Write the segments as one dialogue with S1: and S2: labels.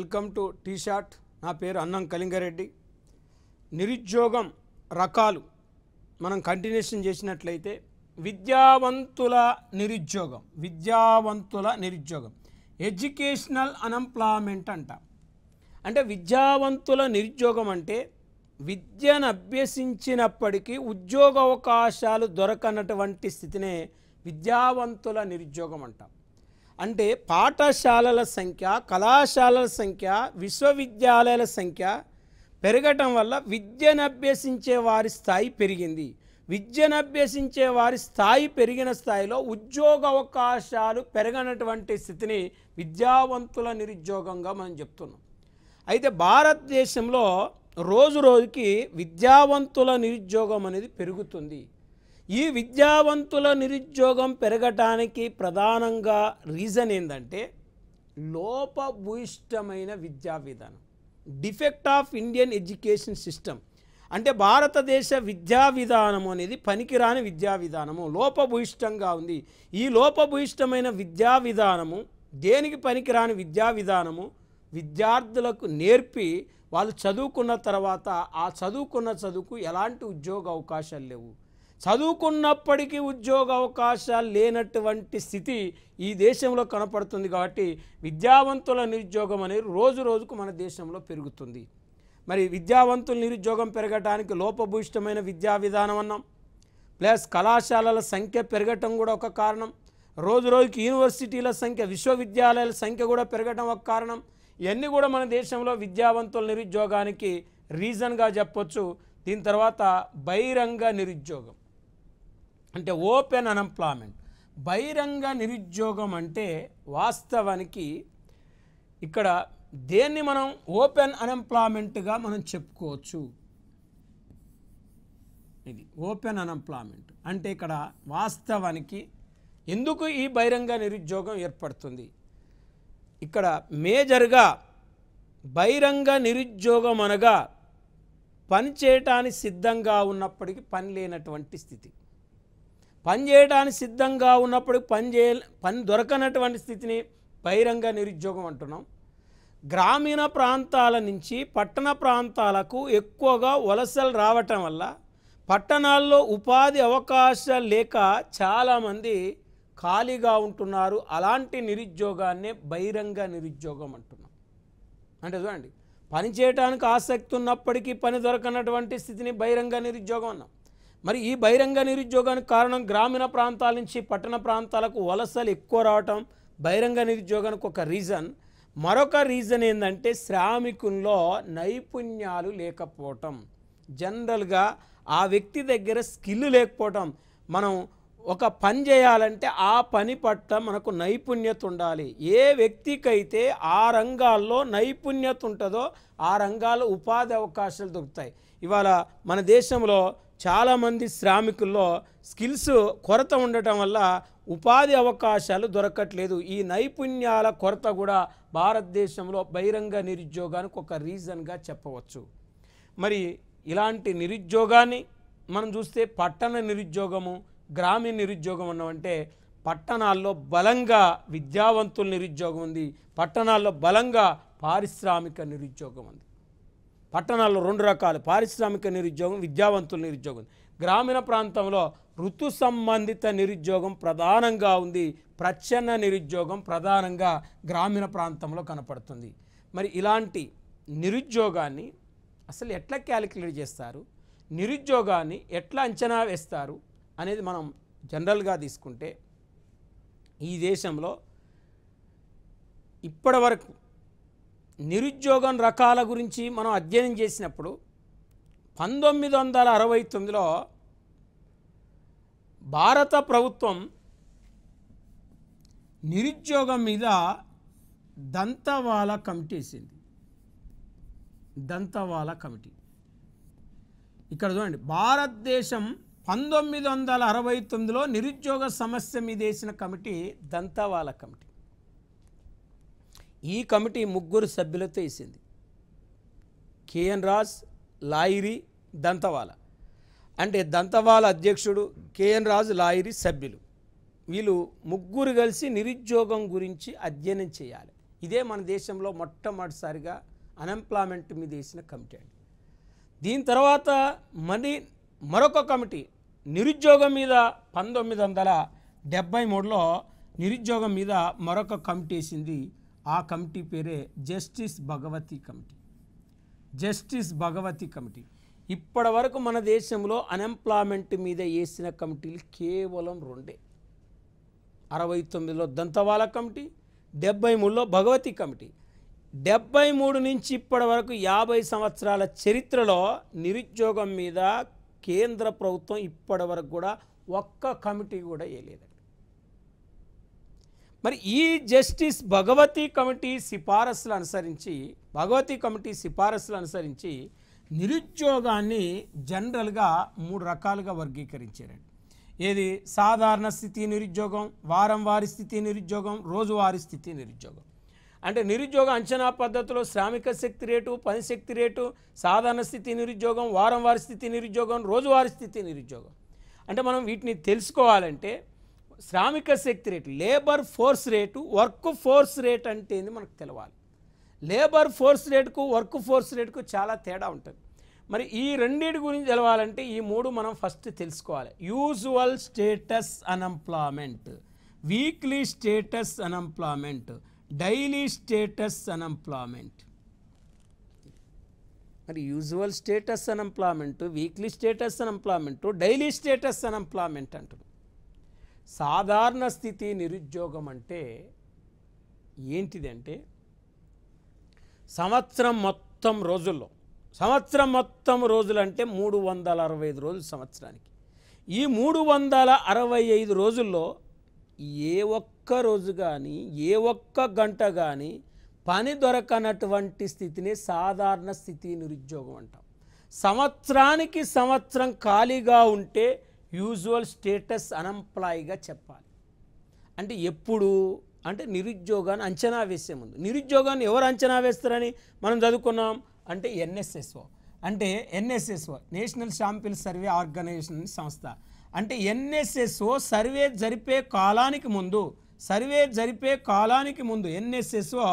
S1: Welcome to tea shot. నా పేరు అన్నం కళింగారెడ్డి. నిరుద్యోగం రకాలు మనం కంటిన్యూషన్ చేసినట్లయితే విద్యావంతుల నిరుద్యోగం ఎడ్యుకేషనల్ అన్ఎంప్లాయ్మెంట్ అంట. అంటే విద్యావంతుల నిరుద్యోగం అంటే విద్యను అభ్యసించినప్పటికీ ఉద్యోగ అవకాశాలు దొరకనటువంటి స్థితినే విద్యావంతుల నిరుద్యోగం అంట. అంటే పాఠశాలల సంఖ్య, కళాశాలల సంఖ్య, విశ్వవిద్యాలయాల సంఖ్య పెరగటం వల్ల విద్యను అభ్యసించే వారి స్థాయి పెరిగింది. విద్యను అభ్యసించే వారి స్థాయి పెరిగిన స్థాయిలో ఉద్యోగ అవకాశాలు పెరగనటువంటి స్థితిని విద్యావంతుల నిరుద్యోగంగా మనం చెప్తున్నాం. అయితే భారతదేశంలో రోజు రోజుకి విద్యావంతుల నిరుద్యోగం అనేది పెరుగుతుంది. ఈ విద్యావంతుల నిరుద్యోగం పెరగటానికి ప్రధానంగా రీజన్ ఏంటంటే లోపభూయిష్టమైన విద్యా విధానం, defect of Indian education system. అంటే భారతదేశ విద్యా విధానము అనేది పనికిరాని విద్యా విధానము, లోపభూయిష్టంగా ఉంది. ఈ లోపభూయిష్టమైన విద్యా విధానము, దేనికి పనికిరాని విద్యా విధానము విద్యార్థులకు నేర్పి వాళ్ళు చదువుకున్న తర్వాత ఆ చదువుకు ఎలాంటి ఉద్యోగ అవకాశాలు లేవు. చదువుకున్నప్పటికీ ఉద్యోగ అవకాశాలు లేనటువంటి స్థితి ఈ దేశంలో కనపడుతుంది. కాబట్టి విద్యావంతుల నిరుద్యోగం అనేది రోజు రోజుకు మన దేశంలో పెరుగుతుంది. మరి విద్యావంతుల నిరుద్యోగం పెరగడానికి లోపభూయిష్టమైన విద్యా విధానం అన్నాం, ప్లస్ కళాశాలల సంఖ్య పెరగటం కూడా ఒక కారణం. రోజు రోజుకి యూనివర్సిటీల సంఖ్య, విశ్వవిద్యాలయాల సంఖ్య కూడా పెరగటం ఒక కారణం. ఇవన్నీ కూడా మన దేశంలో విద్యావంతుల నిరుద్యోగానికి రీజన్గా చెప్పొచ్చు. దీని తర్వాత బహిరంగ నిరుద్యోగం అంటే ఓపెన్ అన్ఎంప్లాయ్మెంట్. బహిరంగ నిరుద్యోగం అంటే వాస్తవానికి ఇక్కడ దేన్ని మనం ఓపెన్ అన్ఎంప్లాయ్మెంట్గా మనం చెప్పుకోవచ్చు. ఇది ఓపెన్ అన్ఎంప్లాయ్మెంట్ అంటే ఇక్కడ వాస్తవానికి ఎందుకు ఈ బహిరంగ నిరుద్యోగం ఏర్పడుతుంది? ఇక్కడ మేజర్గా బహిరంగ నిరుద్యోగం అనగా పని చేయటానికి సిద్ధంగా ఉన్నప్పటికీ పని లేనటువంటి స్థితి, పని చేయడానికి సిద్ధంగా ఉన్నప్పటికీ పని దొరకనటువంటి స్థితిని బహిరంగ నిరుద్యోగం అంటున్నాం. గ్రామీణ ప్రాంతాల నుంచి పట్టణ ప్రాంతాలకు ఎక్కువగా వలసలు రావటం వల్ల పట్టణాల్లో ఉపాధి అవకాశాలు లేక చాలామంది ఖాళీగా ఉంటున్నారు. అలాంటి నిరుద్యోగాన్నే బహిరంగ నిరుద్యోగం అంటున్నాం. అంటే చూడండి, పని చేయడానికి ఆసక్తి ఉన్నప్పటికీ పని దొరకనటువంటి స్థితిని బహిరంగ నిరుద్యోగం అన్నాం. మరి ఈ బహిరంగ నిరుద్యోగానికి కారణం గ్రామీణ ప్రాంతాల నుంచి పట్టణ ప్రాంతాలకు వలసలు ఎక్కువ రావటం బహిరంగ నిరుద్యోగానికి ఒక రీజన్. మరొక రీజన్ ఏంటంటే శ్రామికుల్లో నైపుణ్యాలు లేకపోవటం. జనరల్గా ఆ వ్యక్తి దగ్గర స్కిల్ లేకపోవటం. మనం ఒక పని చేయాలంటే ఆ పని పట్ల మనకు నైపుణ్యత ఉండాలి. ఏ వ్యక్తికైతే ఆ రంగాల్లో నైపుణ్యత ఉంటుందో ఆ రంగాల్లో ఉపాధి అవకాశాలు దొరుకుతాయి. ఇవాళ మన దేశంలో చాలామంది శ్రామికుల్లో స్కిల్స్ కొరత ఉండటం వల్ల ఉపాధి అవకాశాలు దొరకట్లేదు. ఈ నైపుణ్యాల కొరత కూడా భారతదేశంలో బహిరంగ నిరుద్యోగానికి ఒక రీజన్గా చెప్పవచ్చు. మరి ఇలాంటి నిరుద్యోగాన్ని మనం చూస్తే పట్టణ నిరుద్యోగము, గ్రామీణ నిరుద్యోగం అన్నమంటే పట్టణాల్లో బలంగా విద్యావంతుల నిరుద్యోగం ఉంది, పట్టణాల్లో బలంగా పారిశ్రామిక నిరుద్యోగం ఉంది. పట్టణాల్లో రెండు రకాలు, పారిశ్రామిక నిరుద్యోగం, విద్యావంతుల నిరుద్యోగం. గ్రామీణ ప్రాంతంలో ఋతు సంబంధిత నిరుద్యోగం ప్రధానంగా ఉంది. ప్రచ్ఛన్న నిరుద్యోగం ప్రధానంగా గ్రామీణ ప్రాంతంలో కనపడుతుంది. మరి ఇలాంటి నిరుద్యోగాన్ని అసలు ఎట్లా క్యాలిక్యులేట్ చేస్తారు, నిరుద్యోగాన్ని ఎట్లా అంచనా వేస్తారు అనేది మనం జనరల్గా తీసుకుంటే ఈ దేశంలో ఇప్పటివరకు నిరుద్యోగం రకాల గురించి మనం అధ్యయనం చేసినప్పుడు 1969లో భారత ప్రభుత్వం నిరుద్యోగం మీద దంతవాలా కమిటీ వేసింది. దంతవాలా కమిటీ ఇక్కడ చూడండి, భారతదేశం 1969లో నిరుద్యోగ సమస్య మీద వేసిన కమిటీ దంతవాలా కమిటీ. ఈ కమిటీ 3 సభ్యులతో వేసింది. కేఎన్ రాజ్, లాహిరి, దంతవాలా. అంటే దంతవాలా అధ్యక్షుడు, కేఎన్ రాజ్, లాహిరి సభ్యులు. వీళ్ళు ముగ్గురు కలిసి నిరుద్యోగం గురించి అధ్యయనం చేయాలి. ఇదే మన దేశంలో మొట్టమొదటిసారిగా అన్ఎంప్లాయ్మెంట్ మీద వేసిన కమిటీ అండి. దీని తర్వాత మరొక కమిటీ నిరుద్యోగం మీద 1973లో నిరుద్యోగం మీద మరొక కమిటీ వేసింది. ఆ కమిటీ పేరే justice Bhagwati committee. Justice Bhagwati committee. ఇప్పటి వరకు మన దేశంలో అన్ఎంప్లాయ్మెంట్ మీద వేసిన కమిటీలు కేవలం 2. 69లో దంతవాలా కమిటీ, 73లో భగవతి కమిటీ. 73 నుంచి ఇప్పటి వరకు 50 సంవత్సరాల చరిత్రలో నిరుద్యోగం మీద కేంద్ర ప్రభుత్వం ఇప్పటి వరకు కూడా ఒక్క కమిటీ కూడా వేయలేదండి. మరి ఈ జస్టిస్ భగవతి కమిటీ సిఫారసులు అనుసరించి నిరుద్యోగాన్ని జనరల్గా 3 రకాలుగా వర్గీకరించారండి. ఏది? సాధారణ స్థితి నిరుద్యోగం, వారం వారి స్థితి నిరుద్యోగం, రోజువారీ స్థితి నిరుద్యోగం. అంటే నిరుద్యోగ అంచనా పద్ధతిలో శ్రామిక శక్తి రేటు, పని శక్తి రేటు, సాధారణ స్థితి నిరుద్యోగం, వారం వారి స్థితి నిరుద్యోగం, రోజువారీ స్థితి నిరుద్యోగం. అంటే మనం వీటిని తెలుసుకోవాలంటే శ్రామిక శక్తి rate, labour force rate, work force rate అంటే ఏంది మనకు తెలవాలి. లేబర్ ఫోర్స్ రేటుకు వర్క్ ఫోర్స్ రేటుకు చాలా తేడా ఉంటుంది. మరి ఈ రెండింటి గురించి తెలవాలంటే ఈ 3 మనం ఫస్ట్ తెలుసుకోవాలి. Usual status unemployment, weekly status unemployment, daily status unemployment. మరి usual status unemployment, weekly status unemployment, daily status unemployment అంటారు. సాధారణ స్థితి నిరుద్యోగం అంటే ఏంటిదంటే సంవత్సరం మొత్తం రోజుల్లో, సంవత్సరం మొత్తం రోజులు అంటే 365 రోజులు సంవత్సరానికి. ఈ 365 రోజుల్లో ఏ ఒక్క రోజు కానీ ఏ ఒక్క గంట కానీ పని దొరకనటువంటి స్థితిని సాధారణ స్థితి నిరుద్యోగం అంటాం. సంవత్సరానికి సంవత్సరం ఖాళీగా ఉంటే యూజువల్ స్టేటస్ అన్ఎంప్లాయ్గా చెప్పాలి. అంటే ఎప్పుడు అంటే నిరుద్యోగాన్ని అంచనా వేసే ముందు. నిరుద్యోగాన్ని ఎవరు అంచనా వేస్తారని మనం చదువుకున్నాం అంటే ఎన్ఎస్ఎస్ఓ. అంటే NSSO national sample survey organisation సంస్థ. అంటే ఎన్ఎస్ఎస్ఓ సర్వే జరిపే కాలానికి ముందు ఎన్ఎస్ఎస్ఓ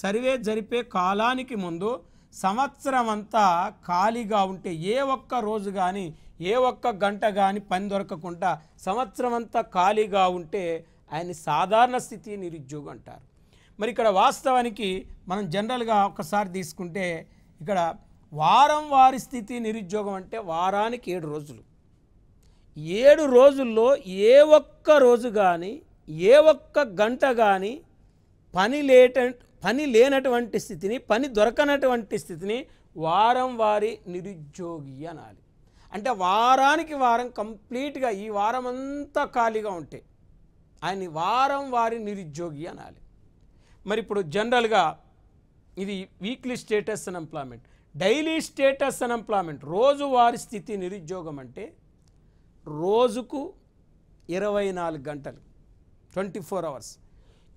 S1: సర్వే జరిపే కాలానికి ముందు సంవత్సరం అంతా ఖాళీగా ఉంటే ఏ ఒక్క రోజు కానీ ఏ ఒక్క గంట కానీ పని దొరకకుండా సంవత్సరం అంతా ఖాళీగా ఉంటే ఆయన సాధారణ స్థితి నిరుద్యోగం అంటారు. మరి ఇక్కడ వాస్తవానికి మనం జనరల్గా ఒకసారి తీసుకుంటే ఇక్కడ వారం వారి స్థితి నిరుద్యోగం అంటే వారానికి 7 రోజులు. 7 రోజుల్లో ఏ ఒక్క రోజు కానీ ఏ ఒక్క గంట కానీ పని లేనటువంటి స్థితిని, పని దొరకనటువంటి స్థితిని వారం వారి నిరుద్యోగి అనాలి. అంటే వారానికి వారం కంప్లీట్గా ఈ వారం అంతా ఖాళీగా ఉంటే ఆయన్ని వారం వారి నిరుద్యోగి అనాలి. మరి ఇప్పుడు జనరల్గా ఇది weekly status unemployment. Daily status unemployment రోజువారీ స్థితి నిరుద్యోగం అంటే రోజుకు 24 గంటలు, 24 అవర్స్.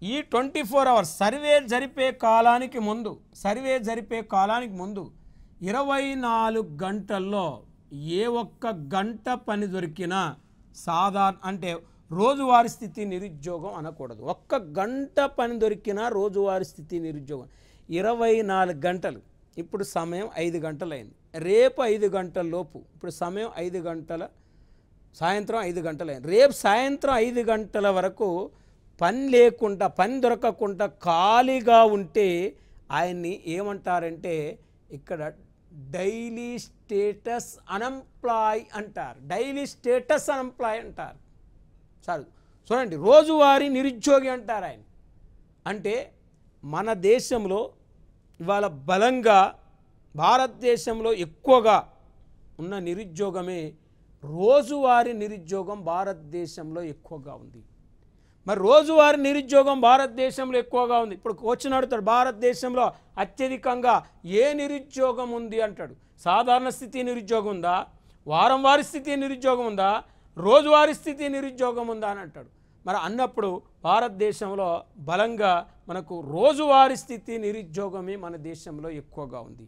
S1: ఈ 24 అవర్స్ సర్వే జరిపే కాలానికి ముందు 24 గంటల్లో ఏ ఒక్క గంట పని దొరికినా సాధారణ అంటే రోజువారీ స్థితి నిరుద్యోగం అనకూడదు. ఒక్క గంట పని దొరికినా రోజువారీ స్థితి నిరుద్యోగం. 24 గంటలు. ఇప్పుడు సమయం 5 గంటలైంది. రేపు 5 గంటల లోపు, ఇప్పుడు సమయం 5 గంటల, సాయంత్రం 5 గంటలైంది. రేపు సాయంత్రం 5 గంటల వరకు పని లేకుండా, పని దొరకకుండా ఖాళీగా ఉంటే ఆయన్ని ఏమంటారంటే ఇక్కడ డైలీ స్టేటస్ అన్ఎంప్లాయ్ అంటారు. డైలీ స్టేటస్ అన్ఎంప్లాయ్ అంటారు. సార్ చూడండి, రోజువారీ నిరుద్యోగి అంటారు ఆయన. అంటే మన దేశంలో ఇవాళ బలంగా భారతదేశంలో ఎక్కువగా ఉన్న నిరుద్యోగమే రోజువారీ నిరుద్యోగం భారతదేశంలో ఎక్కువగా ఉంది. మరి రోజువారీ నిరుద్యోగం భారతదేశంలో ఎక్కువగా ఉంది. ఇప్పుడు వచ్చిన అడుగుతాడు భారతదేశంలో అత్యధికంగా ఏ నిరుద్యోగం ఉంది అంటాడు. సాధారణ స్థితి నిరుద్యోగం ఉందా, వారం వారి స్థితి నిరుద్యోగం ఉందా, రోజువారీ స్థితి నిరుద్యోగం ఉందా అని అంటాడు. మరి అన్నప్పుడు భారతదేశంలో బలంగా మనకు రోజువారీ స్థితి నిరుద్యోగమే మన దేశంలో ఎక్కువగా ఉంది.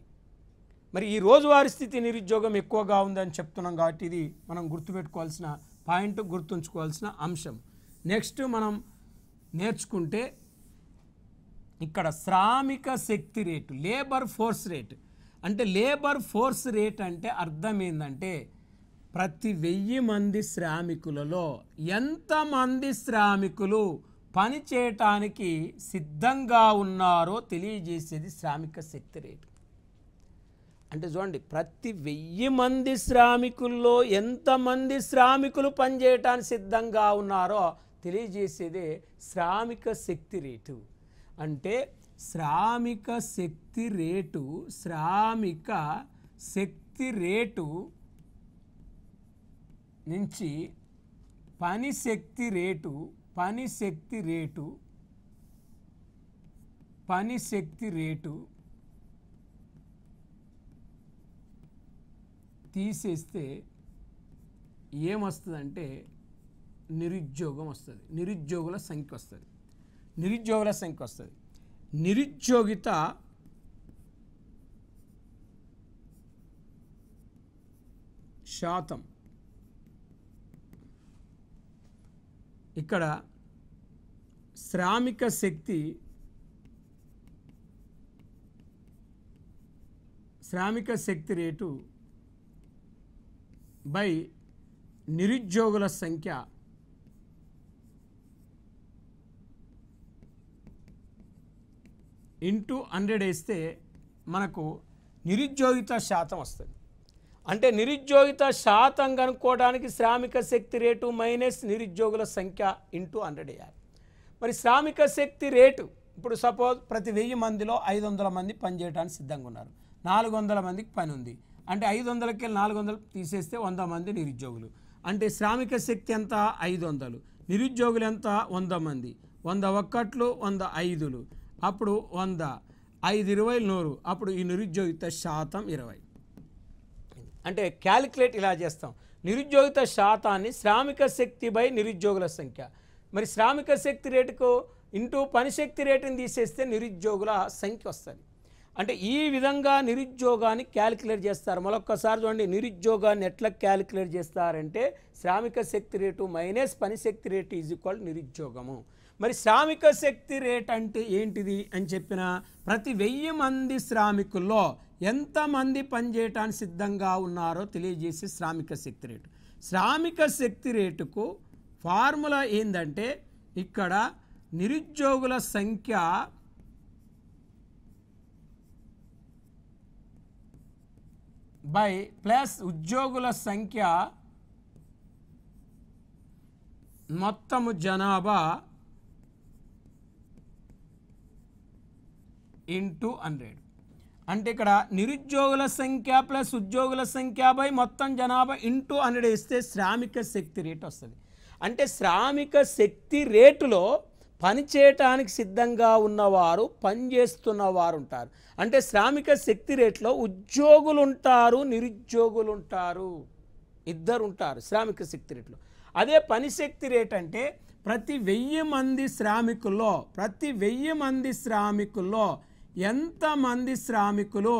S1: మరి ఈ రోజువారీ స్థితి నిరుద్యోగం ఎక్కువగా ఉందని చెప్తున్నాం కాబట్టి ఇది మనం గుర్తుపెట్టుకోవాల్సిన పాయింట్, గుర్తుంచుకోవాల్సిన అంశం. నెక్స్ట్ మనం నేర్చుకుంటే ఇక్కడ శ్రామిక శక్తి రేటు, లేబర్ ఫోర్స్ రేట్. అంటే లేబర్ ఫోర్స్ రేట్ అంటే అర్థం ఏంటంటే ప్రతి 1000 మంది శ్రామికులలో ఎంతమంది శ్రామికులు పని చేయటానికి సిద్ధంగా ఉన్నారో తెలియజేసేది శ్రామిక శక్తి రేటు. అంటే చూడండి, ప్రతి 1000 మంది శ్రామికుల్లో ఎంతమంది శ్రామికులు పనిచేయటానికి సిద్ధంగా ఉన్నారో తెలియజేసేదే శ్రామిక శక్తి రేటు. అంటే శ్రామిక శక్తి రేటు, శ్రామిక శక్తి రేటు నుంచి పని శక్తి రేటు, పని శక్తి రేటు, పని శక్తి రేటు తీసేస్తే ఏమొస్తుందంటే నిరుద్యోగం వస్తుంది, నిరుద్యోగుల సంఖ్య వస్తుంది, నిరుద్యోగుల సంఖ్య వస్తుంది. నిరుద్యోగిత శాతం ఇక్కడ శ్రామిక శక్తి రేటు బై నిరుద్యోగుల సంఖ్య ఇంటూ 100 వేస్తే మనకు నిరుద్యోగిత శాతం వస్తుంది. అంటే నిరుద్యోగిత శాతం కనుక్కోవడానికి శ్రామిక శక్తి రేటు మైనస్ నిరుద్యోగుల సంఖ్య ఇంటూ 100 వేయాలి. మరి శ్రామిక శక్తి రేటు ఇప్పుడు సపోజ్ ప్రతి 1000 మందిలో 500 మంది పనిచేయడానికి సిద్ధంగా ఉన్నారు, 400 మందికి పని ఉంది. అంటే 500కి 400 తీసేస్తే 100 మంది నిరుద్యోగులు. అంటే శ్రామిక శక్తి ఎంత? 500. నిరుద్యోగులు ఎంత? 100 మంది. 100 ఒక్కట్లు 100 ఐదులు, అప్పుడు 100, 5 20 100, అప్పుడు ఈ నిరుద్యోగిత శాతం 20. అంటే క్యాలిక్యులేట్ ఇలా చేస్తాం, నిరుద్యోగిత శాతాన్ని శ్రామిక శక్తి బై నిరుద్యోగుల సంఖ్య. మరి శ్రామిక శక్తి రేటుకు ఇంటూ పనిశక్తి రేటుని తీసేస్తే నిరుద్యోగుల సంఖ్య వస్తుంది. అంటే ఈ విధంగా నిరుద్యోగాన్ని క్యాలిక్యులేట్ చేస్తారు. మరొక్కసారి చూడండి, నిరుద్యోగాన్ని ఎట్లా క్యాలిక్యులేట్ చేస్తారంటే శ్రామిక శక్తి రేటు మైనస్ పనిశక్తి రేటు ఈజ్ ఈక్వల్ నిరుద్యోగము. మరి శ్రామిక శక్తి రేట్ అంటే ఏంటిది అని చెప్పిన ప్రతి 1000 మంది శ్రామికుల్లో ఎంతమంది పనిచేయటానికి సిద్ధంగా ఉన్నారో తెలియజేసే శ్రామిక శక్తి రేటు. శ్రామిక శక్తి రేటుకు ఫార్ములా ఏంటంటే ఇక్కడ నిరుద్యోగుల సంఖ్య బై ప్లస్ ఉద్యోగుల సంఖ్య మొత్తము జనాభా ఇంటూ 100. అంటే ఇక్కడ నిరుద్యోగుల సంఖ్య ప్లస్ ఉద్యోగుల సంఖ్య బై మొత్తం జనాభా ఇంటూ 100 వేస్తే శ్రామిక శక్తి రేటు వస్తుంది. అంటే శ్రామిక శక్తి రేటులో పనిచేయటానికి సిద్ధంగా ఉన్నవారు, పనిచేస్తున్నవారు ఉంటారు. అంటే శ్రామిక శక్తి రేట్లో ఉద్యోగులు ఉంటారు, నిరుద్యోగులు ఉంటారు, ఇద్దరు ఉంటారు శ్రామిక శక్తి రేట్లో. అదే పనిశక్తి రేట్ అంటే ప్రతి 1000 మంది శ్రామికుల్లో, ప్రతి 1000 మంది శ్రామికుల్లో ఎంతమంది శ్రామికులు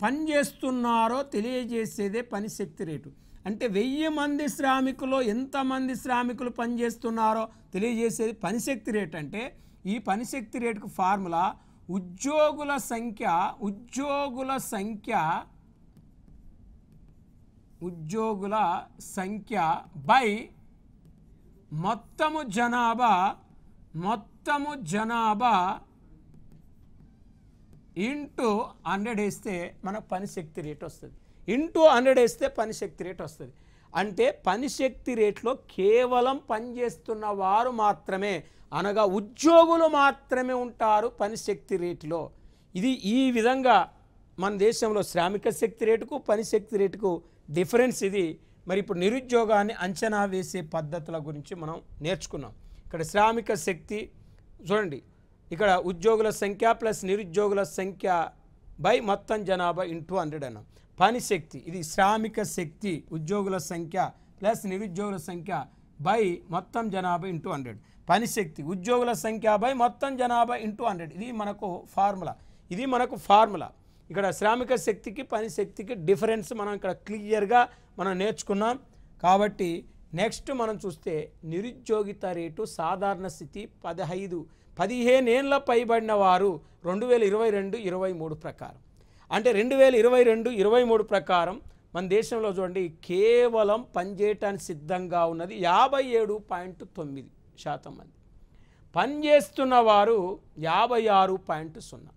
S1: పనిచేస్తున్నారో తెలియజేసేదే పనిశక్తి రేటు. అంటే 1000 మంది శ్రామికులు ఎంతమంది శ్రామికులు పనిచేస్తున్నారో తెలియజేసేది పనిశక్తి రేట్. అంటే ఈ పనిశక్తి రేటుకు ఫార్ములా ఉద్యోగుల సంఖ్య బై మొత్తము జనాభా ఇంటూ 100 వేస్తే మనకు పనిశక్తి రేట్ వస్తుంది. ఇంటూ 100 వేస్తే పనిశక్తి రేట్ వస్తుంది. అంటే పనిశక్తి రేట్లో కేవలం పనిచేస్తున్న వారు మాత్రమే, అనగా ఉద్యోగులు మాత్రమే ఉంటారు పనిశక్తి రేటులో. ఇది ఈ విధంగా మన దేశంలో శ్రామిక శక్తి రేటుకు పనిశక్తి రేటుకు డిఫరెన్స్ ఇది. మరి ఇప్పుడు నిరుద్యోగాన్ని అంచనా వేసే పద్ధతుల గురించి మనం నేర్చుకున్నాం. ఇక్కడ శ్రామిక శక్తి చూడండి, ఇక్కడ ఉద్యోగుల సంఖ్య ప్లస్ నిరుద్యోగుల సంఖ్య బై మొత్తం జనాభా ఇంటూ 100 అన్నాం. పనిశక్తి ఇది శ్రామిక శక్తి, ఉద్యోగుల సంఖ్య ప్లస్ నిరుద్యోగుల సంఖ్య బై మొత్తం జనాభా ఇంటూ 100. పనిశక్తి ఉద్యోగుల సంఖ్య బై మొత్తం జనాభా ఇంటూ 100. ఇది మనకు ఫార్ములా. ఇక్కడ శ్రామిక శక్తికి పనిశక్తికి డిఫరెన్స్ మనం ఇక్కడ క్లియర్గా మనం నేర్చుకున్నాం. కాబట్టి నెక్స్ట్ మనం చూస్తే నిరుద్యోగిత రేటు సాధారణ స్థితి 15 ఏళ్ళ పైబడిన వారు 2022-23 ప్రకారం, అంటే 2022-23 ప్రకారం మన దేశంలో చూడండి కేవలం పనిచేయటానికి సిద్ధంగా ఉన్నది 57.9% మంది, పనిచేస్తున్న వారు 56.0%.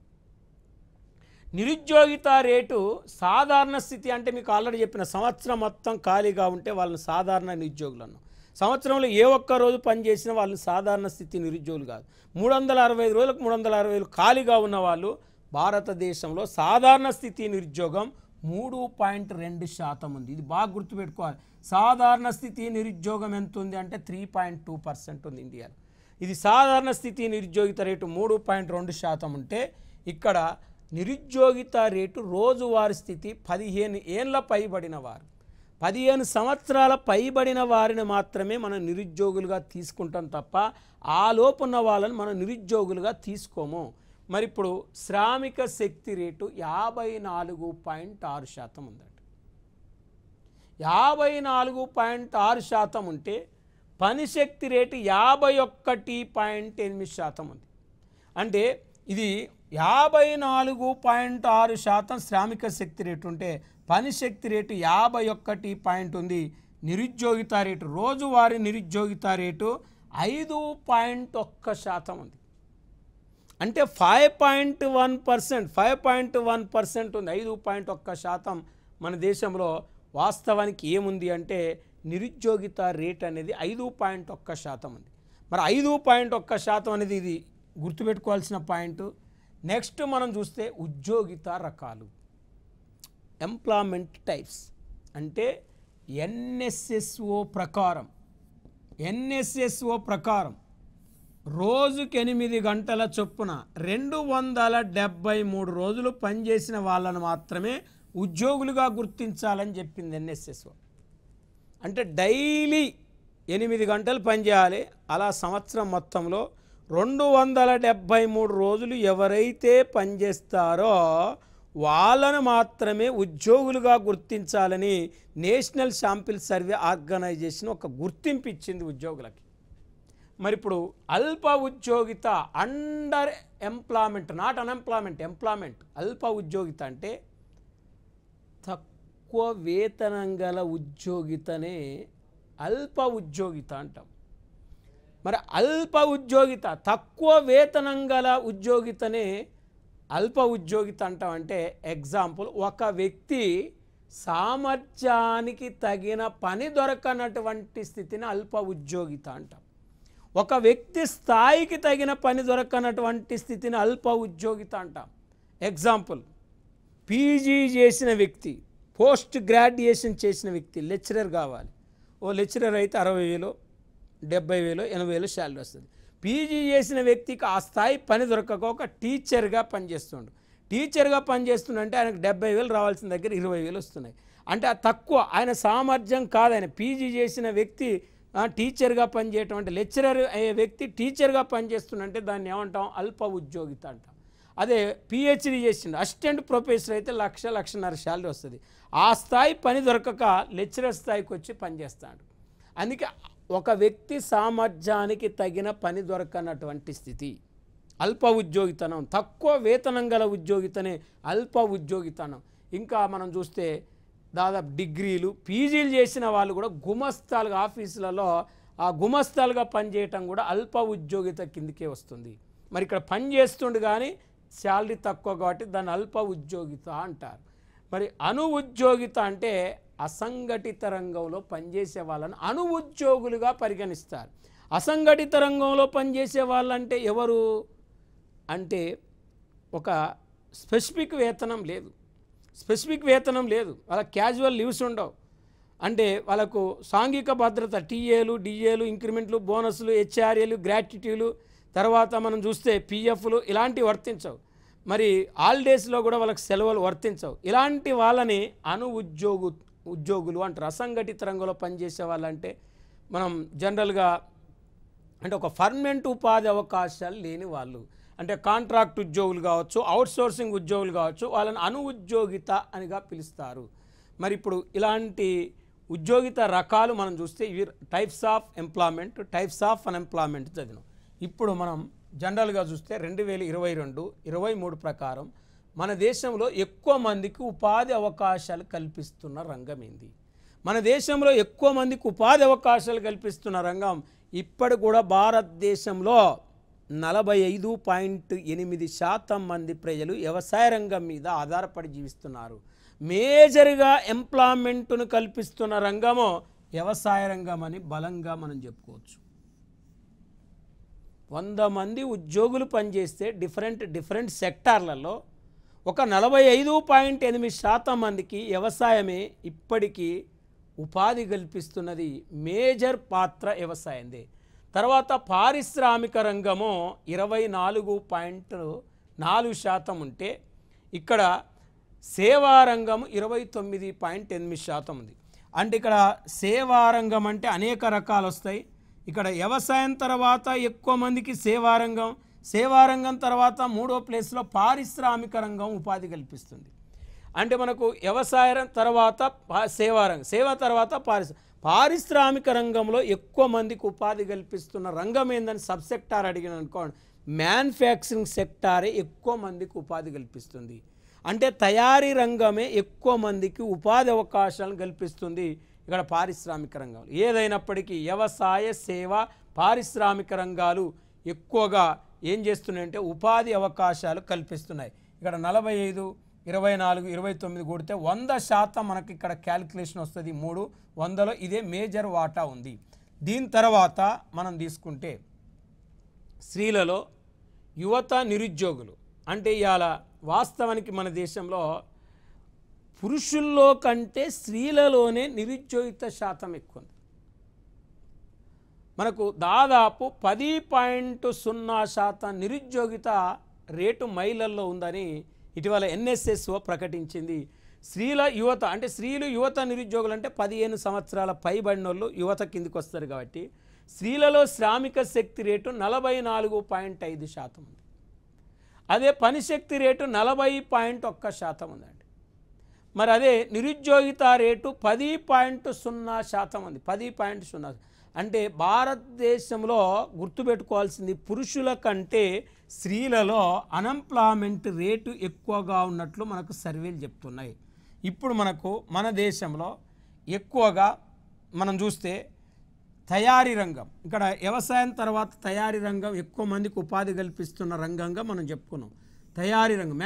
S1: నిరుద్యోగిత రేటు సాధారణ స్థితి అంటే మీకు ఆల్రెడీ చెప్పిన సంవత్సరం మొత్తం ఖాళీగా ఉంటే వాళ్ళని సాధారణ నిరుద్యోగులు అన్నాం. సంవత్సరంలో ఏ ఒక్క రోజు పనిచేసినా వాళ్ళని సాధారణ స్థితి నిరుద్యోగులు కాదు. 365 రోజులకు 365 ఖాళీగా ఉన్న వాళ్ళు భారతదేశంలో సాధారణ స్థితి నిరుద్యోగం 3.2% ఉంది. ఇది బాగా గుర్తుపెట్టుకోవాలి. సాధారణ స్థితి నిరుద్యోగం ఎంత ఉంది అంటే 3.2% ఉంది ఇండియాలో. ఇది సాధారణ స్థితి నిరుద్యోగిత రేటు 3.2% ఉంటే ఇక్కడ నిరుద్యోగిత రేటు రోజువారీ స్థితి 15 ఏళ్ళ పైబడిన వారు, 15 సంవత్సరాల పైబడిన వారిని మాత్రమే మనం నిరుద్యోగులుగా తీసుకుంటాం తప్ప ఆ లోపు ఉన్న వాళ్ళని మనం నిరుద్యోగులుగా తీసుకోము. మరి ఇప్పుడు శ్రామిక శక్తి రేటు 54.6% ఉందండి. 54.6% ఉంటే పని శక్తి రేటు 51.8% ఉంది. అంటే ఇది 54.6% శ్రామిక శక్తి రేటు ఉంటే పని శక్తి రేటు 51 ఉంది. నిరుద్యోగిత రేటు రోజువారీ నిరుద్యోగిత రేటు 5.1% ఉంది. అంటే 5.1% ఉంది. 5.1% మన దేశంలో వాస్తవానికి ఏముంది అంటే నిరుద్యోగిత రేట్ అనేది 5.1% ఉంది. మరి 5.1% అనేది ఇది గుర్తుపెట్టుకోవాల్సిన పాయింట్. నెక్స్ట్ మనం చూస్తే ఉద్యోగిత రకాలు, ఎంప్లాయ్మెంట్ టైప్స్ అంటే ఎన్ఎస్ఎస్ఓ ప్రకారం రోజుకి 8 గంటల చొప్పున 273 రోజులు పనిచేసిన వాళ్ళను మాత్రమే ఉద్యోగులుగా గుర్తించాలని చెప్పింది ఎన్ఎస్ఎస్ఓ. అంటే డైలీ 8 గంటలు పనిచేయాలి. అలా సంవత్సరం మొత్తంలో 273 రోజులు ఎవరైతే పనిచేస్తారో వాళ్ళను మాత్రమే ఉద్యోగులుగా గుర్తించాలని నేషనల్ శాంపిల్ సర్వే ఆర్గనైజేషన్ ఒక గుర్తింపు ఇచ్చింది ఉద్యోగులకి. మరి ఇప్పుడు అల్ప ఉద్యోగిత, అండర్ ఎంప్లాయ్మెంట్, నాట్ ఎంప్లాయ్మెంట్ అల్ప ఉద్యోగిత అంటే తక్కువ వేతనం గల ఉద్యోగితనే అల్ప ఉద్యోగిత అంటాం. మరి అల్ప ఉద్యోగిత, తక్కువ వేతనం గల ఉద్యోగితనే అల్ప ఉద్యోగిత అంటాం. అంటే ఎగ్జాంపుల్, ఒక వ్యక్తి సామర్థ్యానికి తగిన పని దొరకనటువంటి స్థితిని అల్ప ఉద్యోగిత అంటాం. ఒక వ్యక్తి స్థాయికి తగిన పని దొరకనటువంటి స్థితిని అల్ప ఉద్యోగిత అంటాం. ఎగ్జాంపుల్, పీజీ చేసిన వ్యక్తి, పోస్ట్ గ్రాడ్యుయేషన్ చేసిన వ్యక్తి, లెక్చరర్ కావాలి. ఓ లెక్చరర్ అయితే 60,000, 70,000, 80,000 శాలరీ వస్తుంది. పీజీ చేసిన వ్యక్తికి ఆ స్థాయి పని దొరకక ఒక టీచర్గా పనిచేస్తుండు. టీచర్గా పనిచేస్తుండంటే ఆయనకు 70,000 రావాల్సిన దగ్గర 20,000 వస్తున్నాయి. అంటే ఆ తక్కువ, ఆయన సామర్థ్యం కాదు. ఆయన పీజీ చేసిన వ్యక్తి టీచర్గా పనిచేయటం, అంటే లెక్చరర్ అయ్యే వ్యక్తి టీచర్గా పనిచేస్తుందంటే దాన్ని ఏమంటాం? అల్ప ఉద్యోగిత అంటాం. అదే పిహెచ్డి చేసిండు, అసిస్టెంట్ ప్రొఫెసర్ అయితే 1,00,000-1,50,000 శాలరీ వస్తుంది. ఆ స్థాయి పని దొరకక లెక్చరర్ స్థాయికి వచ్చి పనిచేస్తాడు. అందుకే ఒక వ్యక్తి సామర్థ్యానికి తగిన పని దొరకనటువంటి స్థితి అల్ప ఉద్యోగితనం. తక్కువ వేతనం గల ఉద్యోగితనే అల్ప ఉద్యోగితనం. ఇంకా మనం చూస్తే దాదాపు డిగ్రీలు, పీజీలు చేసిన వాళ్ళు కూడా గుమస్తాలుగా, ఆఫీసులలో ఆ గుమస్తాలుగా పనిచేయటం కూడా అల్ప ఉద్యోగిత కిందకే వస్తుంది. మరి ఇక్కడ పని చేస్తుండు కానీ శాలరీ తక్కువ కాబట్టి దాన్ని అల్ప ఉద్యోగిత అంటారు. మరి అణు ఉద్యోగిత అంటే అసంఘటిత రంగంలో పనిచేసే వాళ్ళని అణు ఉద్యోగులుగా పరిగణిస్తారు. అసంఘటిత రంగంలో పనిచేసే వాళ్ళంటే ఎవరు అంటే ఒక స్పెసిఫిక్ వేతనం లేదు, వాళ్ళకి క్యాజువల్ లీవ్స్ ఉండవు. అంటే వాళ్ళకు సాంఘిక భద్రత, టీఏలు, డిఏలు, ఇంక్రిమెంట్లు, బోనస్లు, హెచ్ఆర్ఏలు, గ్రాట్యుటీలు, తర్వాత మనం చూస్తే పిఎఫ్లు ఇలాంటివి వర్తించవు. మరి హాలిడేస్లో కూడా వాళ్ళకి సెలవులు వర్తించవు. ఇలాంటి వాళ్ళని అణు ఉద్యోగులు అంటారు. అసంఘటిత రంగంలో పనిచేసే వాళ్ళంటే మనం జనరల్గా అంటే ఒక పర్మనెంట్ ఉపాధి అవకాశాలు లేని వాళ్ళు, అంటే కాంట్రాక్ట్ ఉద్యోగులు కావచ్చు, అవుట్సోర్సింగ్ ఉద్యోగులు కావచ్చు, వాళ్ళని అణు ఉద్యోగిత అనిగా పిలుస్తారు. మరి ఇప్పుడు ఇలాంటి ఉద్యోగిత రకాలు మనం చూస్తే ఇవి types of employment, types of unemployment చదివినాం. ఇప్పుడు మనం జనరల్గా చూస్తే 2022-23 ప్రకారం మన దేశంలో ఎక్కువ మందికి ఉపాధి అవకాశాలు కల్పిస్తున్న రంగం ఏంది? మన దేశంలో ఎక్కువ మందికి ఉపాధి అవకాశాలు కల్పిస్తున్న రంగం ఇప్పటి కూడా భారతదేశంలో 45.8% మంది ప్రజలు వ్యవసాయ రంగం మీద ఆధారపడి జీవిస్తున్నారు. మేజర్గా ఎంప్లాయ్మెంట్ను కల్పిస్తున్న రంగము వ్యవసాయ రంగం అని బలంగా మనం చెప్పుకోవచ్చు. 100 మంది ఉద్యోగులు పనిచేస్తే డిఫరెంట్ సెక్టార్లలో ఒక 45.8% మందికి వ్యవసాయమే ఇప్పటికీ ఉపాధి కల్పిస్తున్నది. మేజర్ పాత్ర వ్యవసాయందే. తర్వాత పారిశ్రామిక రంగము 24.4% ఉంటే ఇక్కడ సేవా రంగం 29.8% ఉంది. అంటే ఇక్కడ సేవా రంగం అంటే అనేక రకాలు వస్తాయి. ఇక్కడ వ్యవసాయం తర్వాత ఎక్కువ మందికి సేవా రంగం తర్వాత 3వ ప్లేస్లో పారిశ్రామిక రంగం ఉపాధి కల్పిస్తుంది. అంటే మనకు వ్యవసాయం తర్వాత సేవ తర్వాత పారిశ్రామిక రంగంలో ఎక్కువ మందికి ఉపాధి కల్పిస్తున్న రంగం ఏందని సబ్ సెక్టార్ అడిగిన అనుకోండి, మ్యానుఫ్యాక్చరింగ్ సెక్టారే ఎక్కువ మందికి ఉపాధి కల్పిస్తుంది. అంటే తయారీ రంగమే ఎక్కువ మందికి ఉపాధి అవకాశాలను కల్పిస్తుంది ఇక్కడ పారిశ్రామిక రంగం. ఏదైనప్పటికీ వ్యవసాయ, సేవ, పారిశ్రామిక రంగాలు ఎక్కువగా ఏం చేస్తున్నాయంటే ఉపాధి అవకాశాలు కల్పిస్తున్నాయి. ఇక్కడ 45, 24, 29 కూడితే 100% మనకి ఇక్కడ క్యాలిక్యులేషన్ వస్తుంది. 300లో ఇదే మేజర్ వాటా ఉంది. దీని తర్వాత మనం తీసుకుంటే స్త్రీలలో యువత నిరుద్యోగులు అంటే ఇవాళ వాస్తవానికి మన దేశంలో పురుషుల్లో కంటే స్త్రీలలోనే నిరుద్యోగిత శాతం ఎక్కువ ఉంది. మనకు దాదాపు 10.0% నిరుద్యోగిత రేటు మహిళల్లో ఉందని ఇటీవల NSSO ప్రకటించింది. స్త్రీలు యువత నిరుద్యోగులు అంటే 15 సంవత్సరాల పైబడిన వాళ్ళు యువత కిందికి వస్తారు కాబట్టి స్త్రీలలో శ్రామిక శక్తి రేటు 44.5% ఉంది. అదే పనిశక్తి రేటు 40.1% ఉందండి. మరి అదే నిరుద్యోగిత రేటు 10.0% ఉంది. 10.0 అంటే భారతదేశంలో గుర్తుపెట్టుకోవాల్సింది పురుషుల కంటే స్త్రీలలో అన్ఎంప్లాయ్మెంట్ రేటు ఎక్కువగా ఉన్నట్లు మనకు సర్వేలు చెప్తున్నాయి. ఇప్పుడు మన దేశంలో ఎక్కువగా మనం చూస్తే తయారీ రంగం, ఇక్కడ వ్యవసాయం తర్వాత తయారీ రంగం ఎక్కువ మందికి ఉపాధి కల్పిస్తున్న రంగంగా మనం చెప్పుకున్నాం. తయారీ రంగం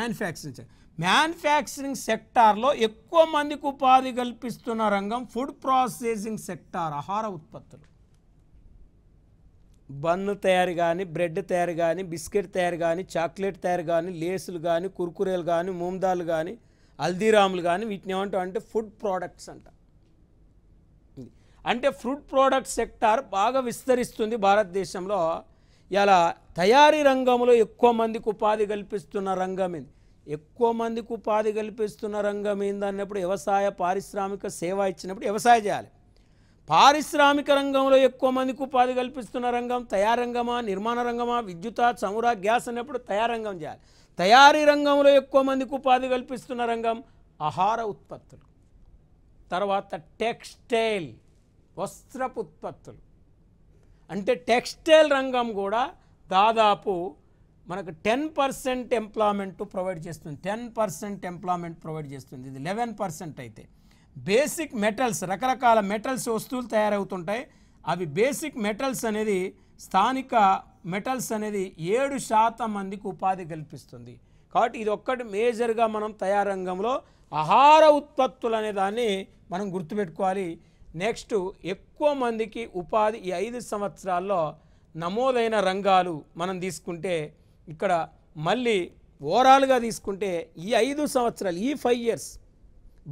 S1: మ్యానుఫ్యాక్చరింగ్ సెక్టార్లో ఎక్కువ మందికి ఉపాధి కల్పిస్తున్న రంగం ఫుడ్ ప్రాసెసింగ్ సెక్టార్, ఆహార ఉత్పత్తులు. బన్ను తయారు కానీ, బ్రెడ్ తయారు కానీ, బిస్కెట్ తయారు కానీ, చాక్లెట్ తయారు కానీ, లేసులు కానీ, కుర్కురేలు కానీ, మూందాలు కానీ, హల్దీరాములు కానీ వీటిని ఏమంటామంటే ఫుడ్ ప్రోడక్ట్స్ అంట. అంటే ఫుడ్ ప్రోడక్ట్ సెక్టార్ బాగా విస్తరిస్తుంది భారతదేశంలో. ఇలా తయారీ రంగంలో ఎక్కువ మందికి ఉపాధి కల్పిస్తున్న రంగం ఏంది? ఎక్కువ మందికి ఉపాధి కల్పిస్తున్న రంగం ఏందన్నప్పుడు వ్యవసాయ, పారిశ్రామిక, సేవ ఇచ్చినప్పుడు వ్యవసాయం చేయాలి. పారిశ్రామిక రంగంలో ఎక్కువ మందికి ఉపాధి కల్పిస్తున్న రంగం తయారీ రంగమా, నిర్మాణ రంగమా, విద్యుత్, చమురు, గ్యాస్ అన్నప్పుడు తయారీ రంగం చేయాలి. తయారీ రంగంలో ఎక్కువ మందికి ఉపాధి కల్పిస్తున్న రంగం ఆహార ఉత్పత్తులు. తర్వాత టెక్స్టైల్, వస్త్రపు ఉత్పత్తులు. అంటే టెక్స్టైల్ రంగం కూడా దాదాపు మనకు 10% ఎంప్లాయ్మెంట్ ప్రొవైడ్ చేస్తుంది. 10% ఎంప్లాయ్మెంట్ ప్రొవైడ్ చేస్తుంది. ఇది 11% అయితే బేసిక్ మెటల్స్, రకరకాల మెటల్స్ వస్తువులు తయారవుతుంటాయి. అవి బేసిక్ మెటల్స్ అనేది స్థానిక మెటల్స్ అనేది 7% మందికి ఉపాధి కల్పిస్తుంది. కాబట్టి ఇది ఒక్కటి మేజర్గా మనం తయారీ రంగంలో ఆహార ఉత్పత్తులు అనే దాన్ని మనం గుర్తుపెట్టుకోవాలి. నెక్స్ట్ ఎక్కువ మందికి ఉపాధి ఈ 5 సంవత్సరాల్లో నమోదైన రంగాలు మనం తీసుకుంటే ఇక్కడ మళ్ళీ ఓవరాల్గా తీసుకుంటే ఈ 5 సంవత్సరాలు, ఈ 5 years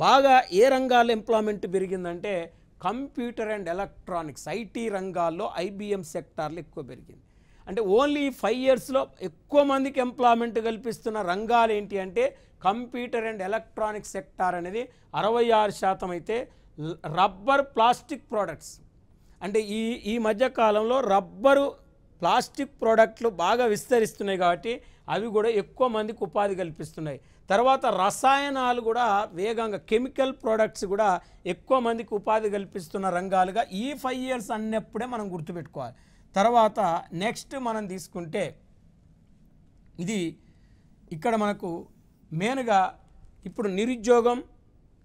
S1: బాగా ఏ రంగాల్లో ఎంప్లాయ్మెంట్ పెరిగిందంటే కంప్యూటర్ అండ్ ఎలక్ట్రానిక్స్, ఐటీ రంగాల్లో IBM సెక్టార్లు ఎక్కువ పెరిగింది. అంటే ఓన్లీ 5 yearsలో ఎక్కువ మందికి ఎంప్లాయ్మెంట్ కల్పిస్తున్న రంగాలు ఏంటి అంటే కంప్యూటర్ అండ్ ఎలక్ట్రానిక్స్ సెక్టార్ అనేది 66% అయితే రబ్బర్, ప్లాస్టిక్ ప్రోడక్ట్స్ అంటే ఈ మధ్యకాలంలో రబ్బరు, ప్లాస్టిక్ ప్రోడక్ట్లు బాగా విస్తరిస్తున్నాయి కాబట్టి అవి కూడా ఎక్కువ మందికి ఉపాధి కల్పిస్తున్నాయి. తర్వాత రసాయనాలు కూడా వేగంగా కెమికల్ ప్రోడక్ట్స్ కూడా ఎక్కువ మందికి ఉపాధి కల్పిస్తున్న రంగాలుగా ఈ 5 ఇయర్స్ అన్నప్పుడే మనం గుర్తుపెట్టుకోవాలి. తర్వాత నెక్స్ట్ మనం తీసుకుంటే ఇది ఇక్కడ మనకు మెయిన్గా ఇప్పుడు నిరుద్యోగం,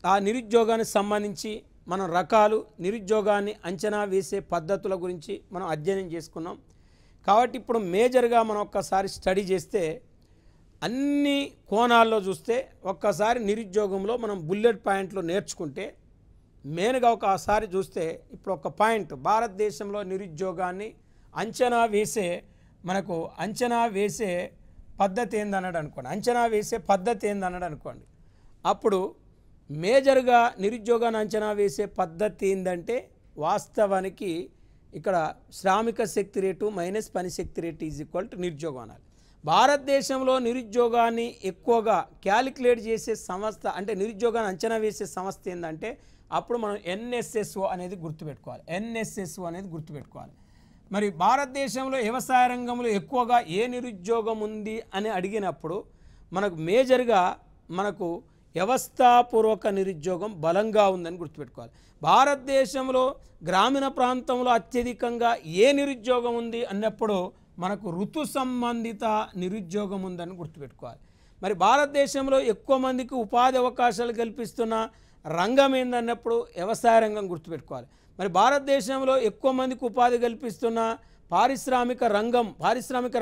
S1: ఆ నిరుద్యోగానికి సంబంధించి మనం రకాలు, నిరుద్యోగాన్ని అంచనా వేసే పద్ధతుల గురించి మనం అధ్యయనం చేసుకున్నాం. కాబట్టి ఇప్పుడు మేజర్గా మనం ఒక్కసారి స్టడీ చేస్తే అన్ని కోణాల్లో చూస్తే ఒక్కసారి నిరుద్యోగంలో మనం బుల్లెట్ పాయింట్లు నేర్చుకుంటే మెయిన్గా ఒకసారి చూస్తే ఇప్పుడు ఒక పాయింట్ భారతదేశంలో నిరుద్యోగాన్ని అంచనా వేసే పద్ధతి ఏందన్నాడు అనుకోండి, అంచనా వేసే పద్ధతి ఏందన్నాడు అనుకోండి. అప్పుడు మేజర్గా నిరుద్యోగాన్ని అంచనా వేసే పద్ధతి ఏంటంటే వాస్తవానికి ఇక్కడ శ్రామిక శక్తి రేటు మైనస్ పని శక్తి రేటు ఈజ్ ఈక్వల్ టు నిరుద్యోగం అనాలి. భారతదేశంలో నిరుద్యోగాన్ని ఎక్కువగా క్యాలిక్యులేట్ చేసే సంస్థ అంటే నిరుద్యోగాన్ని అంచనా వేసే సంస్థ ఏంటంటే అప్పుడు మనం ఎన్ఎస్ఎస్ఓ అనేది గుర్తుపెట్టుకోవాలి. మరి భారతదేశంలో వ్యవసాయ రంగంలో ఎక్కువగా ఏ నిరుద్యోగం ఉంది అని అడిగినప్పుడు మనకు మేజర్గా మనకు వ్యవస్థాపూర్వక నిరుద్యోగం బలంగా ఉందని గుర్తుపెట్టుకోవాలి. భారతదేశంలో గ్రామీణ ప్రాంతంలో అత్యధికంగా ఏ నిరుద్యోగం ఉంది అన్నప్పుడు మనకు ఋతు సంబంధిత నిరుద్యోగం ఉందని గుర్తుపెట్టుకోవాలి. మరి భారతదేశంలో ఎక్కువ మందికి ఉపాధి అవకాశాలు కల్పిస్తున్న రంగం ఏందన్నప్పుడు వ్యవసాయ రంగం గుర్తుపెట్టుకోవాలి. మరి భారతదేశంలో ఎక్కువ మందికి ఉపాధి కల్పిస్తున్న పారిశ్రామిక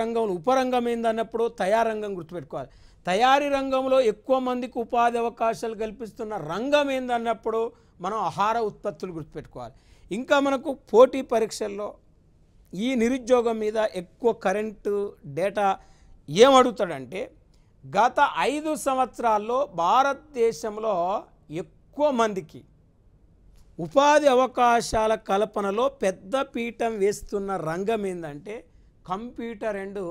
S1: రంగంలో ఉపరంగం ఏందన్నప్పుడు తయారీ రంగం గుర్తుపెట్టుకోవాలి. తయారీ రంగంలో ఎక్కువ మందికి ఉపాధి అవకాశాలు కల్పిస్తున్న రంగం ఏందన్నప్పుడు మనం ఆహార ఉత్పత్తులు గుర్తుపెట్టుకోవాలి. ఇంకా మనకు పోటీ పరీక్షల్లో ఈ నిరుద్యోగం మీద ఎక్కువ కరెంటు డేటా ఏమడుగుతాడంటే గత 5 సంవత్సరాల్లో భారతదేశంలో ఎక్కువ మందికి ఉపాధి అవకాశాల కల్పనలో పెద్ద పీఠం వేస్తున్న రంగం ఏంటంటే కంప్యూటర్ అండ్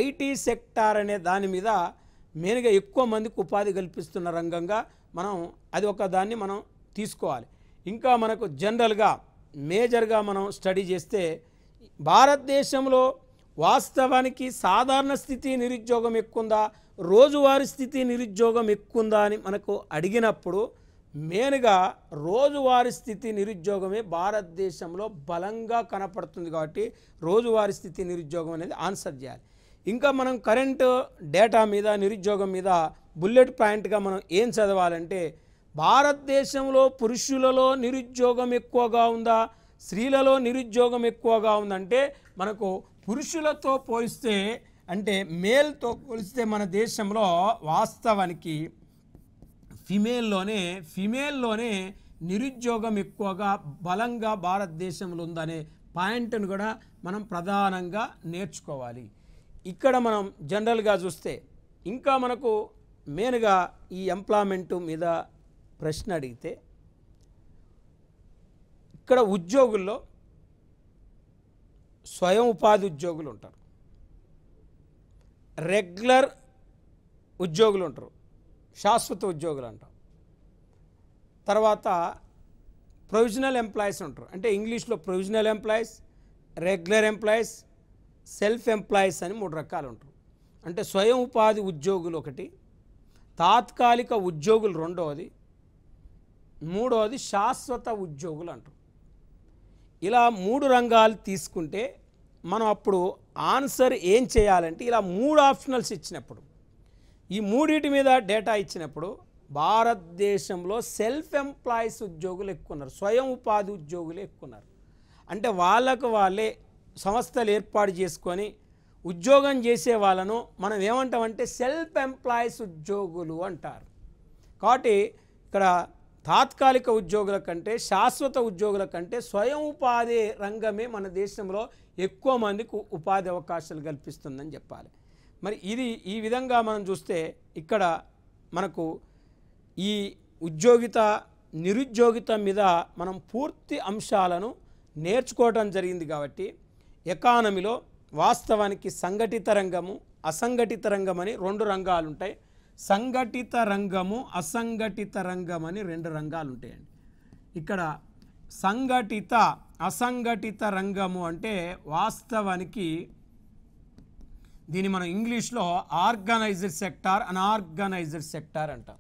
S1: ఐటీ సెక్టార్ అనే దాని మీద మెయిన్గా ఎక్కువ మందికి ఉపాధి కల్పిస్తున్న రంగంగా మనం అది ఒక దాన్ని మనం తీసుకోవాలి. ఇంకా మనకు జనరల్గా మేజర్గా మనం స్టడీ చేస్తే భారతదేశంలో వాస్తవానికి సాధారణ స్థితి నిరుద్యోగం ఎక్కువందా, రోజువారీ స్థితి నిరుద్యోగం ఎక్కువందా అని మనకు అడిగినప్పుడు మెయిన్గా రోజువారీ స్థితి నిరుద్యోగమే భారతదేశంలో బలంగా కనపడుతుంది. కాబట్టి రోజువారీ స్థితి నిరుద్యోగం అనేది ఆన్సర్ చేయాలి. ఇంకా మనం కరెంటు డేటా మీద నిరుద్యోగం మీద బుల్లెట్ పాయింట్గా మనం ఏం చదవాలంటే భారతదేశంలో పురుషులలో నిరుద్యోగం ఎక్కువగా ఉందా, స్త్రీలలో నిరుద్యోగం ఎక్కువగా ఉందంటే మనకు పురుషులతో పోలిస్తే అంటే మేల్తో పోలిస్తే మన దేశంలో వాస్తవానికి ఫిమేల్లోనే నిరుద్యోగం ఎక్కువగా బలంగా భారతదేశంలో ఉందనే పాయింట్ను కూడా మనం ప్రధానంగా నేర్చుకోవాలి. ఇక్కడ మనం జనరల్గా చూస్తే ఇంకా మనకు మెయిన్గా ఈ ఎంప్లాయ్మెంట్ మీద ప్రశ్న అడిగితే ఇక్కడ ఉద్యోగుల్లో స్వయం ఉపాధి ఉద్యోగులు ఉంటారు, రెగ్యులర్ ఉద్యోగులు ఉంటారు, శాశ్వత ఉద్యోగులు అంటాం. తర్వాత ప్రొవిజనల్ ఎంప్లాయీస్ ఉంటారు. అంటే ఇంగ్లీష్లో provisional employees, regular employees, self employees అని 3 రకాలు ఉంటారు. అంటే స్వయం ఉపాధి ఉద్యోగులు ఒకటి, తాత్కాలిక ఉద్యోగులు రెండవది, మూడవది శాశ్వత ఉద్యోగులు అంటారు. ఇలా 3 రంగాలు తీసుకుంటే మనం అప్పుడు ఆన్సర్ ఏం చేయాలంటే ఇలా 3 ఆప్షనల్స్ ఇచ్చినప్పుడు ఈ మూడింటి మీద డేటా ఇచ్చినప్పుడు భారతదేశంలో సెల్ఫ్ ఎంప్లాయీస్ ఉద్యోగులు ఎక్కువ ఉన్నారు, స్వయం ఉపాధి ఉద్యోగులు ఎక్కువ ఉన్నారు. అంటే వాళ్ళకు వాళ్ళే సంస్థలు ఏర్పాటు చేసుకొని ఉద్యోగం చేసే వాళ్ళను మనం ఏమంటామంటే సెల్ఫ్ ఎంప్లాయీస్ ఉద్యోగులు అంటారు. కాబట్టి ఇక్కడ తాత్కాలిక ఉద్యోగుల కంటే శాశ్వత ఉద్యోగుల కంటే స్వయం ఉపాధి రంగమే మన దేశంలో ఎక్కువ మందికి ఉపాధి అవకాశాలు కల్పిస్తుందని చెప్పాలి. మరి ఇది ఈ విధంగా మనం చూస్తే ఇక్కడ మనకు ఈ నిరుద్యోగిత మీద మనం పూర్తి అంశాలను నేర్చుకోవడం జరిగింది. కాబట్టి ఎకానమీలో వాస్తవానికి సంఘటిత రంగము, అసంఘటిత రంగం అని 2 రంగాలు ఉంటాయి. సంఘటిత రంగము, అసంఘటిత రంగం అని 2 రంగాలు ఉంటాయండి. ఇక్కడ సంఘటిత అసంఘటిత రంగము అంటే వాస్తవానికి దీన్ని మనం ఇంగ్లీష్లో ఆర్గనైజ్డ్ సెక్టార్, అన్ఆర్గనైజ్డ్ సెక్టార్ అంటాం.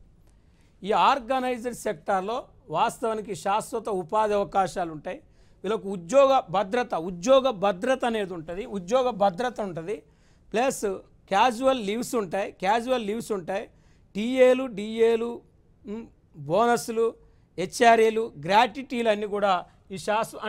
S1: ఈ ఆర్గనైజ్డ్ సెక్టార్లో వాస్తవానికి శాశ్వత ఉపాధి అవకాశాలు ఉంటాయి. వీళ్ళకు ఉద్యోగ భద్రత అనేది ఉంటుంది, ఉద్యోగ భద్రత ఉంటుంది. ప్లస్ క్యాజువల్ లీవ్స్ ఉంటాయి. టీఏలు, డిఏలు, బోనస్లు, హెచ్ఆర్ఏలు, గ్రాట్యుటీలు అన్నీ కూడా ఈ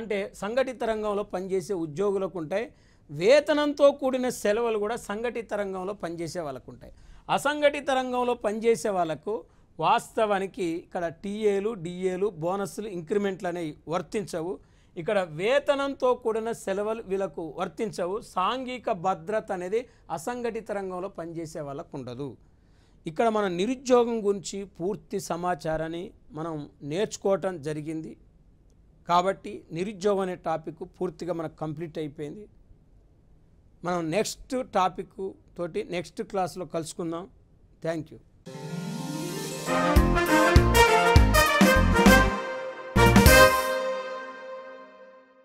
S1: అంటే సంఘటిత రంగంలో పనిచేసే ఉద్యోగులకు ఉంటాయి. వేతనంతో కూడిన సెలవులు కూడా సంఘటిత రంగంలో పనిచేసే వాళ్ళకు ఉంటాయి. అసంఘటిత రంగంలో పనిచేసే వాళ్ళకు వాస్తవానికి ఇక్కడ టీఏలు, డిఏలు, బోనస్లు, ఇంక్రిమెంట్లు అనేవి వర్తించవు. ఇక్కడ వేతనంతో కూడిన సెలవులు వీళ్ళకు వర్తించవు. సాంఘిక భద్రత అనేది అసంఘటిత రంగంలో పనిచేసే వాళ్ళకు ఉండదు. ఇక్కడ మన నిరుద్యోగం గురించి పూర్తి సమాచారాన్ని మనం నేర్చుకోవటం జరిగింది. కాబట్టి నిరుద్యోగం అనే టాపిక్ పూర్తిగా మనకు కంప్లీట్ అయిపోయింది. మనం నెక్స్ట్ టాపిక్ తోటి నెక్స్ట్ క్లాస్లో కలుసుకుందాం. Thank you.